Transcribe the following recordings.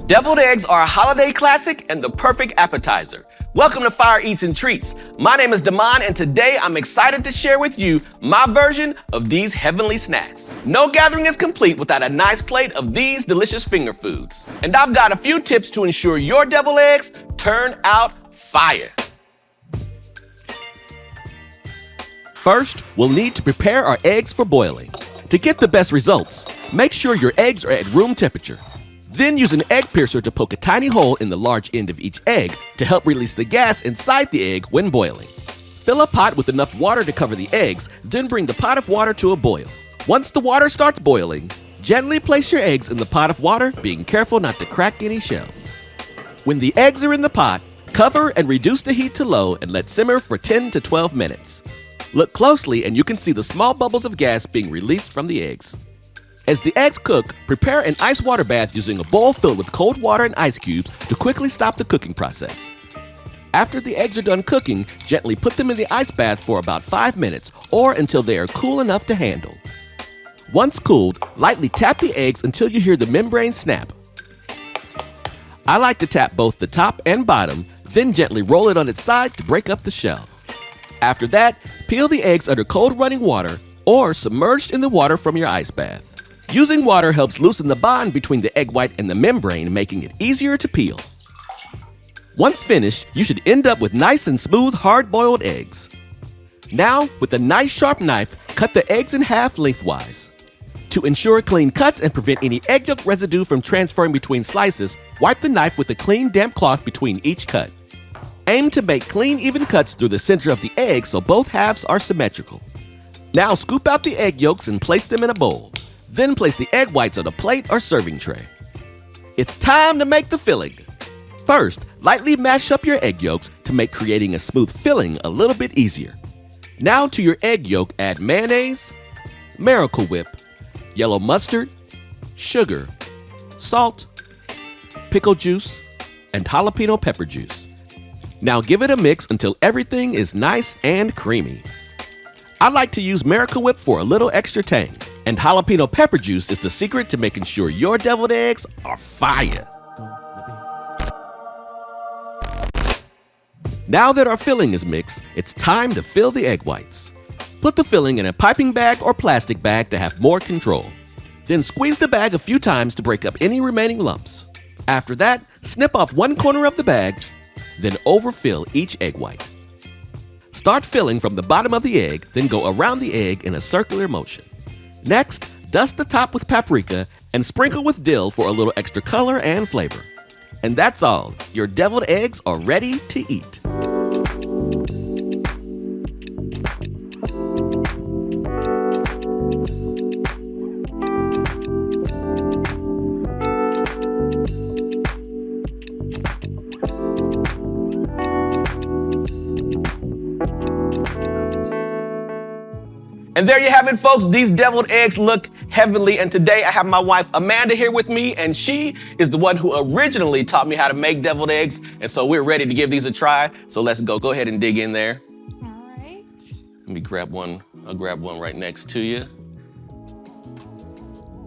Deviled eggs are a holiday classic and the perfect appetizer. Welcome to Fire Eats and Treats. My name is Damon, and today I'm excited to share with you my version of these heavenly snacks. No gathering is complete without a nice plate of these delicious finger foods. And I've got a few tips to ensure your deviled eggs turn out fire. First, we'll need to prepare our eggs for boiling. To get the best results, make sure your eggs are at room temperature. Then use an egg piercer to poke a tiny hole in the large end of each egg to help release the gas inside the egg when boiling. Fill a pot with enough water to cover the eggs, then bring the pot of water to a boil. Once the water starts boiling, gently place your eggs in the pot of water, being careful not to crack any shells. When the eggs are in the pot, cover and reduce the heat to low and let simmer for 10 to 12 minutes. Look closely and you can see the small bubbles of gas being released from the eggs. As the eggs cook, prepare an ice water bath using a bowl filled with cold water and ice cubes to quickly stop the cooking process. After the eggs are done cooking, gently put them in the ice bath for about 5 minutes or until they are cool enough to handle. Once cooled, lightly tap the eggs until you hear the membrane snap. I like to tap both the top and bottom, then gently roll it on its side to break up the shell. After that, peel the eggs under cold running water or submerged in the water from your ice bath. Using water helps loosen the bond between the egg white and the membrane, making it easier to peel. Once finished, you should end up with nice and smooth hard-boiled eggs. Now, with a nice sharp knife, cut the eggs in half lengthwise. To ensure clean cuts and prevent any egg yolk residue from transferring between slices, wipe the knife with a clean damp cloth between each cut. Aim to make clean, even cuts through the center of the egg so both halves are symmetrical. Now scoop out the egg yolks and place them in a bowl. Then place the egg whites on a plate or serving tray. It's time to make the filling. First, lightly mash up your egg yolks to make creating a smooth filling a little bit easier. Now to your egg yolk add mayonnaise, Miracle Whip, yellow mustard, sugar, salt, pickle juice, and jalapeno pepper juice. Now give it a mix until everything is nice and creamy. I like to use Miracle Whip for a little extra tang, and jalapeno pepper juice is the secret to making sure your deviled eggs are fire. Now that our filling is mixed, it's time to fill the egg whites. Put the filling in a piping bag or plastic bag to have more control. Then squeeze the bag a few times to break up any remaining lumps. After that, snip off one corner of the bag, then overfill each egg white. Start filling from the bottom of the egg, then go around the egg in a circular motion. Next, dust the top with paprika and sprinkle with dill for a little extra color and flavor. And that's all. Your deviled eggs are ready to eat. And there you have it, folks. These deviled eggs look heavenly. And today I have my wife, Amanda, here with me. And she is the one who originally taught me how to make deviled eggs. And so we're ready to give these a try. So let's go. Go ahead and dig in there. All right. Let me grab one. I'll grab one right next to you.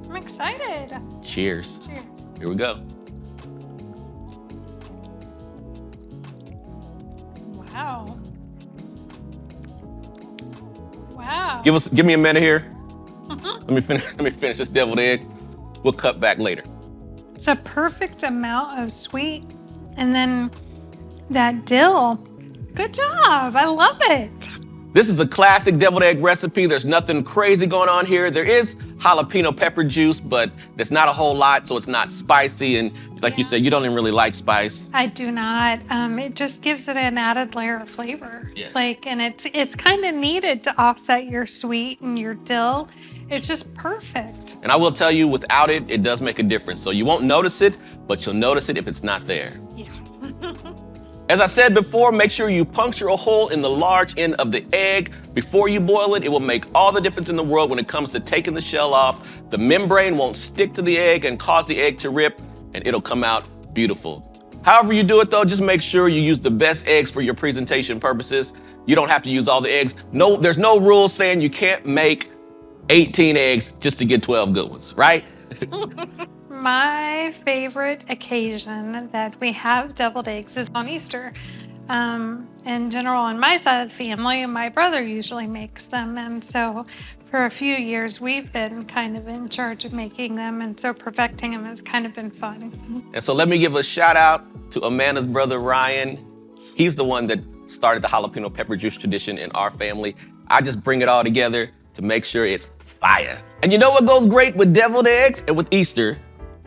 I'm excited. Cheers. Cheers. Here we go. Wow. Wow. Give me a minute here. Let me finish this deviled egg. We'll cut back later. It's a perfect amount of sweet. And then that dill. Good job. I love it. This is a classic deviled egg recipe. There's nothing crazy going on here. There is jalapeno pepper juice, but there's not a whole lot, so it's not spicy. And like you said, you don't even really like spice. I do not. It just gives it an added layer of flavor. Yes. And it's kind of needed to offset your sweet and your dill. It's just perfect. And I will tell you, without it, it does make a difference. So you won't notice it, but you'll notice it if it's not there. Yeah. As I said before, make sure you puncture a hole in the large end of the egg before you boil it. It will make all the difference in the world when it comes to taking the shell off. The membrane won't stick to the egg and cause the egg to rip, and it'll come out beautiful. However you do it though, just make sure you use the best eggs for your presentation purposes. You don't have to use all the eggs. No, there's no rule saying you can't make 18 eggs just to get 12 good ones, right? My favorite occasion that we have deviled eggs is on Easter. In general, on my side of the family, my brother usually makes them. And so for a few years, we've been kind of in charge of making them. And so perfecting them has kind of been fun. And so let me give a shout out to Amanda's brother, Ryan. He's the one that started the jalapeno pepper juice tradition in our family. I just bring it all together to make sure it's fire. And you know what goes great with deviled eggs and with Easter?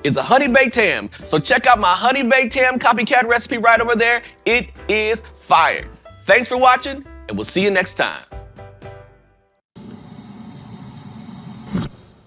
Is a honey baked ham. So check out my honey baked ham copycat recipe right over there. It is fire. Thanks for watching, and we'll see you next time.